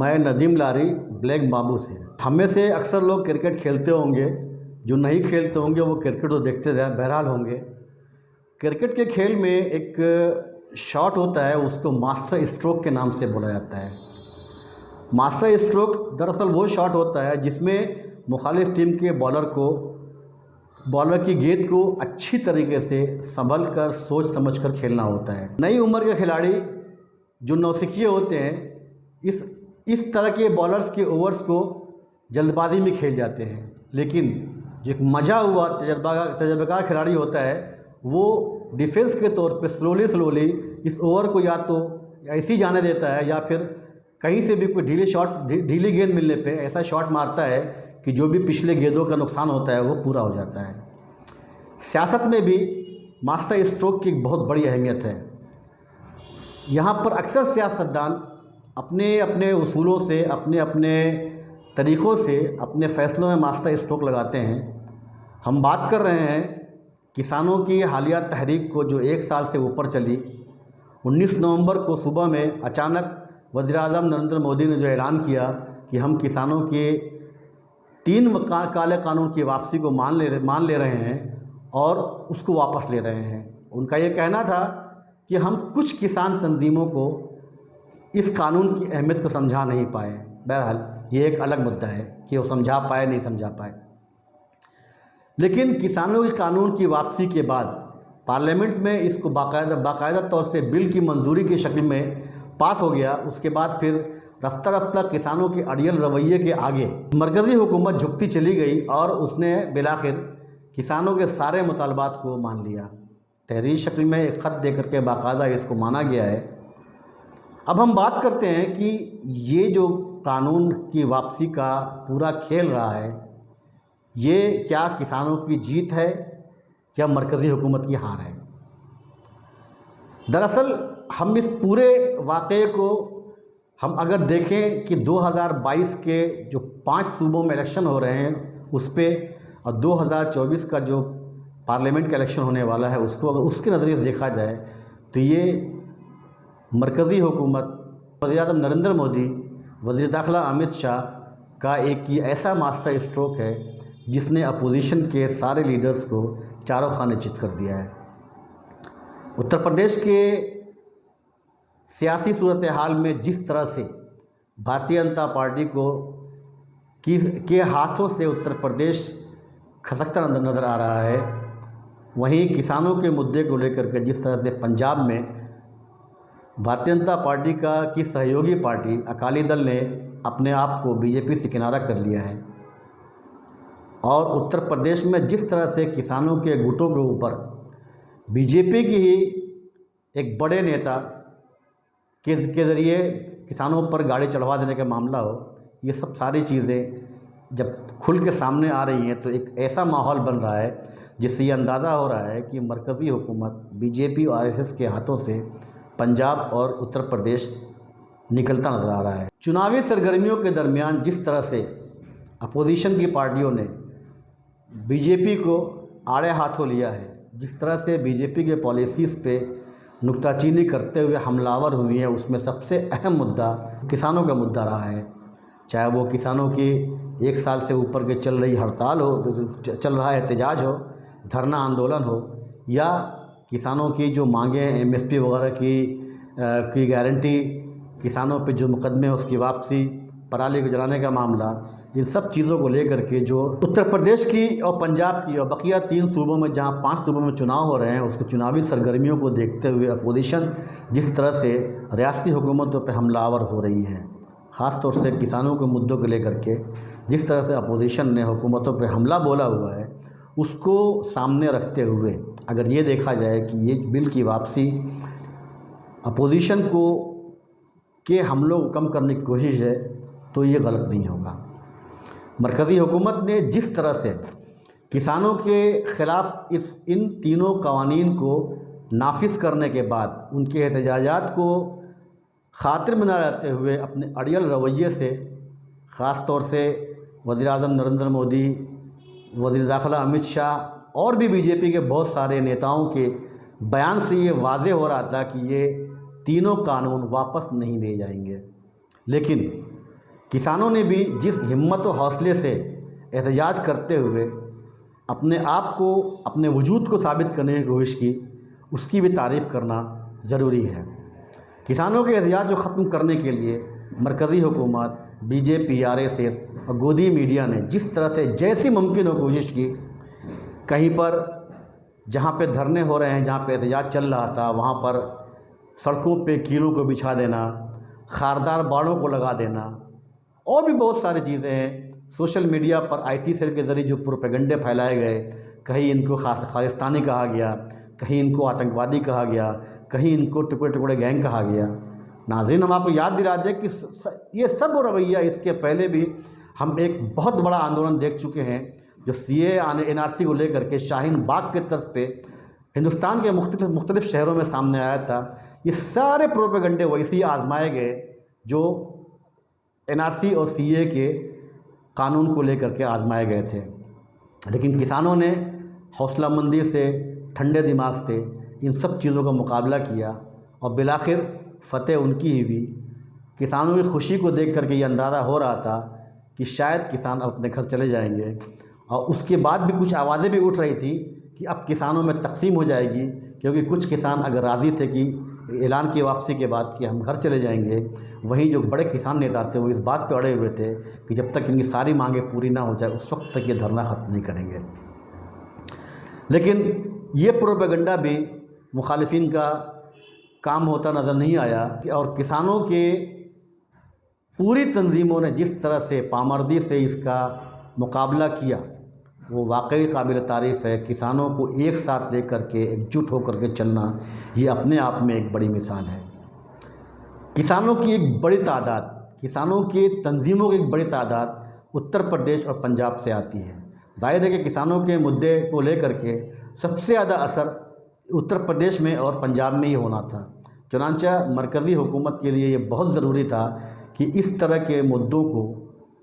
मैं नदीम लारी ब्लैक बाबू से। हम में से अक्सर लोग क्रिकेट खेलते होंगे, जो नहीं खेलते होंगे वो क्रिकेट तो देखते बहरहाल होंगे। क्रिकेट के खेल में एक शॉट होता है, उसको मास्टर स्ट्रोक के नाम से बोला जाता है। मास्टर स्ट्रोक दरअसल वो शॉट होता है जिसमें मुखालिफ टीम के बॉलर की गेंद को अच्छी तरीके से संभल कर सोच समझ कर खेलना होता है। नई उम्र के खिलाड़ी जो नौसिखिए होते हैं इस तरह के बॉलर्स के ओवर्स को जल्दबाजी में खेल जाते हैं, लेकिन जो एक मजा हुआ तजर्बाकार खिलाड़ी होता है वो डिफेंस के तौर पे स्लोली इस ओवर को या तो ऐसे ही जाने देता है या फिर कहीं से भी कोई ढीली गेंद मिलने पे ऐसा शॉट मारता है कि जो भी पिछले गेंदों का नुकसान होता है वो पूरा हो जाता है। सियासत में भी मास्टर स्ट्रोक की बहुत बड़ी अहमियत है। यहाँ पर अक्सर सियासतदान अपने अपने उसूलों से, अपने अपने तरीक़ों से अपने फ़ैसलों में मास्टर स्ट्रोक लगाते हैं। हम बात कर रहे हैं किसानों की हालिया तहरीक को जो 1 साल से ऊपर चली। 19 नवंबर को सुबह में अचानक वज़ीर-ए-आज़म नरेंद्र मोदी ने जो ऐलान किया कि हम किसानों के 3 काले कानून की वापसी को मान ले रहे हैं और उसको वापस ले रहे हैं। उनका ये कहना था कि हम कुछ किसान तंजीमों को इस कानून की अहमियत को समझा नहीं पाए। बहरहाल ये एक अलग मुद्दा है कि वो समझा पाए नहीं समझा पाए, लेकिन किसानों के कानून की वापसी के बाद पार्लियामेंट में इसको बाकायदा तौर से बिल की मंजूरी की शक्ल में पास हो गया। उसके बाद फिर रफ्ता किसानों के अड़ियल रवैये के आगे मरकज़ी हुकूमत झुकती चली गई और उसने बिलाखिर किसानों के सारे मुतालबात को मान लिया। तहरीर शक्ल में एक ख़त दे करके बाकायदा इसको माना गया है। अब हम बात करते हैं कि ये जो कानून की वापसी का पूरा खेल रहा है, ये क्या किसानों की जीत है या मरकज़ी हुकूमत की हार है। दरअसल हम इस पूरे वाक़े को हम अगर देखें कि 2022 के जो 5 सूबों में इलेक्शन हो रहे हैं उस पर, और 2024 का जो पार्लियामेंट का इलेक्शन होने वाला है उसको अगर उसके नज़रिए से देखा जाए तो ये मरकज़ी हुकूमत, वज़ीर-ए-आज़म नरेंद्र मोदी, वज़ीर दाखिला अमित शाह का एक ये ऐसा मास्टर स्ट्रोक है जिसने अपोजिशन के सारे लीडर्स को चारों खाने चित कर दिया है। उत्तर प्रदेश के सियासी सूरत हाल में जिस तरह से भारतीय जनता पार्टी के हाथों से उत्तर प्रदेश खसकता नज़र आ रहा है, वहीं किसानों के मुद्दे को लेकर के जिस तरह से पंजाब में भारतीय जनता पार्टी की सहयोगी पार्टी अकाली दल ने अपने आप को बीजेपी से किनारा कर लिया है, और उत्तर प्रदेश में जिस तरह से किसानों के गुटों के ऊपर बीजेपी की ही एक बड़े नेता के ज़रिए किसानों पर गाड़ी चढ़वा देने का मामला हो, ये सब सारी चीज़ें जब खुल के सामने आ रही हैं तो एक ऐसा माहौल बन रहा है जिससे ये अंदाज़ा हो रहा है कि मरकज़ी हुकूमत बीजेपी और आरएसएस के हाथों से पंजाब और उत्तर प्रदेश निकलता नज़र आ रहा है। चुनावी सरगर्मियों के दरमियान जिस तरह से अपोजिशन की पार्टियों ने बीजेपी को आड़े हाथों लिया है, जिस तरह से बीजेपी के पॉलिसीज़ पे नुक्ताचीनी करते हुए हमलावर हुई है, उसमें सबसे अहम मुद्दा किसानों का मुद्दा रहा है। चाहे वो किसानों की 1 साल से ऊपर के चल रही हड़ताल हो, चल रहा एहतजाज हो, धरना आंदोलन हो, या किसानों की जो मांगें एमएसपी वगैरह की गारंटी, किसानों पे जो मुकदमे उसकी वापसी, पराली को जलाने का मामला, इन सब चीज़ों को लेकर के जो उत्तर प्रदेश की और पंजाब की और बकिया 3 सूबों में, जहां 5 सूबों में चुनाव हो रहे हैं, उसके चुनावी सरगर्मियों को देखते हुए अपोजिशन जिस तरह से रियासती हुकूमतों पर हमलावर हो रही है, ख़ास तौर से किसानों के मुद्दों को लेकर के जिस तरह से अपोजिशन ने हुकूमतों पर हमला बोला हुआ है, उसको सामने रखते हुए अगर ये देखा जाए कि ये बिल की वापसी अपोजिशन के हमलों को कम करने की कोशिश है तो ये गलत नहीं होगा। मरकज़ी हुकूमत ने जिस तरह से किसानों के ख़िलाफ़ इन तीनों कवानीन को नाफिज करने के बाद उनके एहतजाजात को खातिर में न रहते हुए अपने अड़ियल रवैये से, ख़ास तौर से वज़ीर-ए-आज़म नरेंद्र मोदी, वज़ीर दाखिला अमित शाह और भी बीजेपी के बहुत सारे नेताओं के बयान से ये वाज़े हो रहा था कि ये तीनों कानून वापस नहीं लिए जाएंगे। लेकिन किसानों ने भी जिस हिम्मत और हौसले से एहतजाज करते हुए अपने आप को, अपने वजूद को साबित करने की कोशिश की, उसकी भी तारीफ़ करना ज़रूरी है। किसानों के एहतजाज को ख़त्म करने के लिए मरकज़ी हुकूमत, बीजेपी, आरएसएस और गोदी मीडिया ने जिस तरह से जैसी मुमकिन हो कोशिश की, कहीं पर जहाँ पे धरने हो रहे हैं, जहाँ पे एहतजाज चल रहा था, वहाँ पर सड़कों पे कीलों को बिछा देना, खारदार बाड़ों को लगा देना और भी बहुत सारी चीज़ें हैं। सोशल मीडिया पर आईटी सेल के ज़रिए जो प्रोपेगेंडे फैलाए गए, कहीं इनको खालिस्तानी कहा गया, कहीं इनको आतंकवादी कहा गया, कहीं इनको टुकड़े टुकड़े गैंग कहा गया। नाज़रीन, हम आपको याद दिला दें कि ये सब रवैया, इसके पहले भी हम एक बहुत बड़ा आंदोलन देख चुके हैं जो सीए एनआरसी को लेकर के शाहीन बाग के तर्ज पे हिंदुस्तान के मुख्तलिफ शहरों में सामने आया था। ये सारे प्रोपेगेंडे वैसे ही आजमाए गए जो एनआरसी और सीए के कानून को लेकर के आजमाए गए थे, लेकिन किसानों ने हौसलामंदी से, ठंडे दिमाग से इन सब चीज़ों का मुकाबला किया और बिलाखिर फ़तेह उनकी ही हुई। किसानों की खुशी को देख करके ये अंदाज़ा हो रहा था कि शायद किसान अपने घर चले जाएंगे, और उसके बाद भी कुछ आवाज़ें भी उठ रही थी कि अब किसानों में तकसीम हो जाएगी, क्योंकि कुछ किसान अगर राज़ी थे कि ऐलान की वापसी के बाद कि हम घर चले जाएंगे, वहीं जो बड़े किसान नेता थे वो इस बात पे अड़े हुए थे कि जब तक इनकी सारी मांगें पूरी ना हो जाए उस वक्त तक ये धरना ख़त्म नहीं करेंगे। लेकिन ये प्रोपेगेंडा भी मुखालिफिन का काम होता नज़र नहीं आया, और किसानों के पूरी तंजीमों ने जिस तरह से पामर्दी से इसका मुकाबला किया वो वाकई काबिल तारीफ़ है। किसानों को एक साथ लेकर के, एकजुट होकर के चलना, ये अपने आप में एक बड़ी मिसाल है। किसानों की एक बड़ी तादाद, किसानों के तंजीमों की एक बड़ी तादाद उत्तर प्रदेश और पंजाब से आती है। जाहिर है कि किसानों के मुद्दे को लेकर के सबसे ज़्यादा असर उत्तर प्रदेश में और पंजाब में ही होना था। चुनांचे मरकज़ी हुकूमत के लिए ये बहुत ज़रूरी था कि इस तरह के मुद्दों को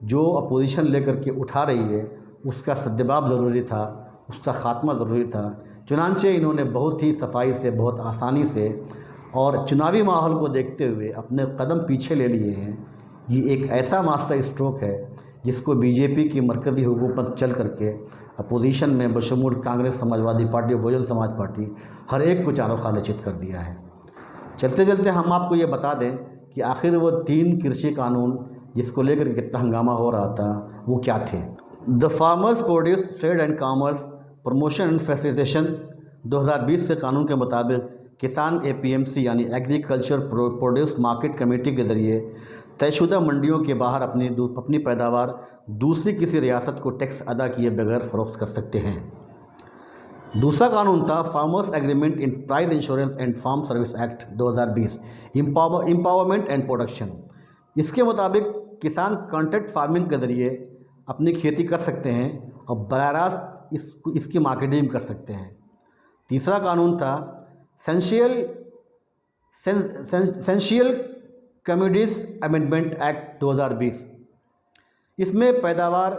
जो अपोजिशन लेकर के उठा रही है उसका सद्जवाब ज़रूरी था, उसका ख़ात्मा ज़रूरी था। चुनांचे इन्होंने बहुत ही सफाई से, बहुत आसानी से और चुनावी माहौल को देखते हुए अपने कदम पीछे ले लिए हैं। ये एक ऐसा मास्टर स्ट्रोक है जिसको बीजेपी की मरकज़ी हुकूमत चल करके अपोजिशन में बशमूल कांग्रेस, समाजवादी पार्टी और बहुजन समाज पार्टी हर एक को चारों खाने चित कर दिया है। चलते चलते हम आपको ये बता दें कि आखिर वो 3 कृषि कानून जिसको लेकर कितना हंगामा हो रहा था वो क्या थे। The farmers produce trade and commerce promotion and facilitation 2020 के कानून के मुताबिक किसान एपीएमसी यानी एग्रीकल्चर प्रोड्यूस मार्केट कमेटी के ज़रिए तयशुदा मंडियों के बाहर अपनी पैदावार दूसरी किसी रियासत को टैक्स अदा किए बगैर फ़रोख्त कर सकते हैं। दूसरा कानून था farmers agreement in price insurance and farm service act 2020 empowerment and production. इसके मुताबिक किसान कॉन्ट्रैक्ट फार्मिंग के ज़रिए अपनी खेती कर सकते हैं और बराह रास्त इसकी मार्केटिंग कर सकते हैं। तीसरा कानून था सेंशियल कमोडिटीज अमेंडमेंट एक्ट 2020। इसमें पैदावार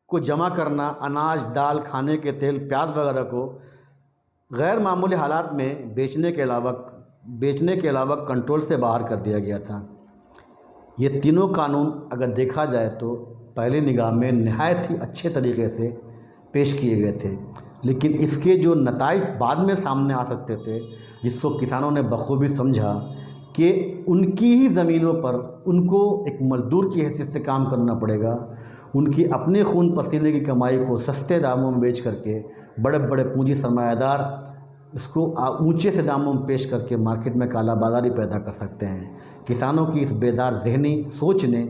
को जमा करना, अनाज, दाल, खाने के तेल, प्याज वगैरह को गैर मामूली हालात में बेचने के अलावा कंट्रोल से बाहर कर दिया गया था। ये तीनों कानून अगर देखा जाए तो पहली निगाह में नहायत ही अच्छे तरीके से पेश किए गए थे, लेकिन इसके जो नताइज बाद में सामने आ सकते थे, जिसको किसानों ने बखूबी समझा कि उनकी ही ज़मीनों पर उनको एक मज़दूर की हैसियत से काम करना पड़ेगा, उनकी अपने खून पसीने की कमाई को सस्ते दामों में बेच करके बड़े बड़े पूंजी सरमायादार इसको ऊंचे से दामों में पेश करके मार्केट में काला बाजारी पैदा कर सकते हैं। किसानों की इस बेदार जहनी सोच ने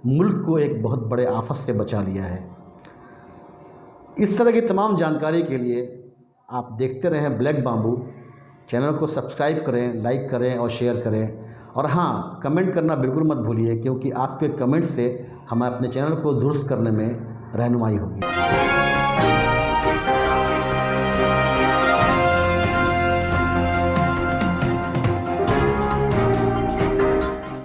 मुल्क को एक बहुत बड़े आफत से बचा लिया है। इस तरह की तमाम जानकारी के लिए आप देखते रहें ब्लैक बाम्बू। चैनल को सब्सक्राइब करें, लाइक करें और शेयर करें, और हाँ, कमेंट करना बिल्कुल मत भूलिए, क्योंकि आपके कमेंट से हमें अपने चैनल को दुरुस्त करने में रहनुमाई होगी।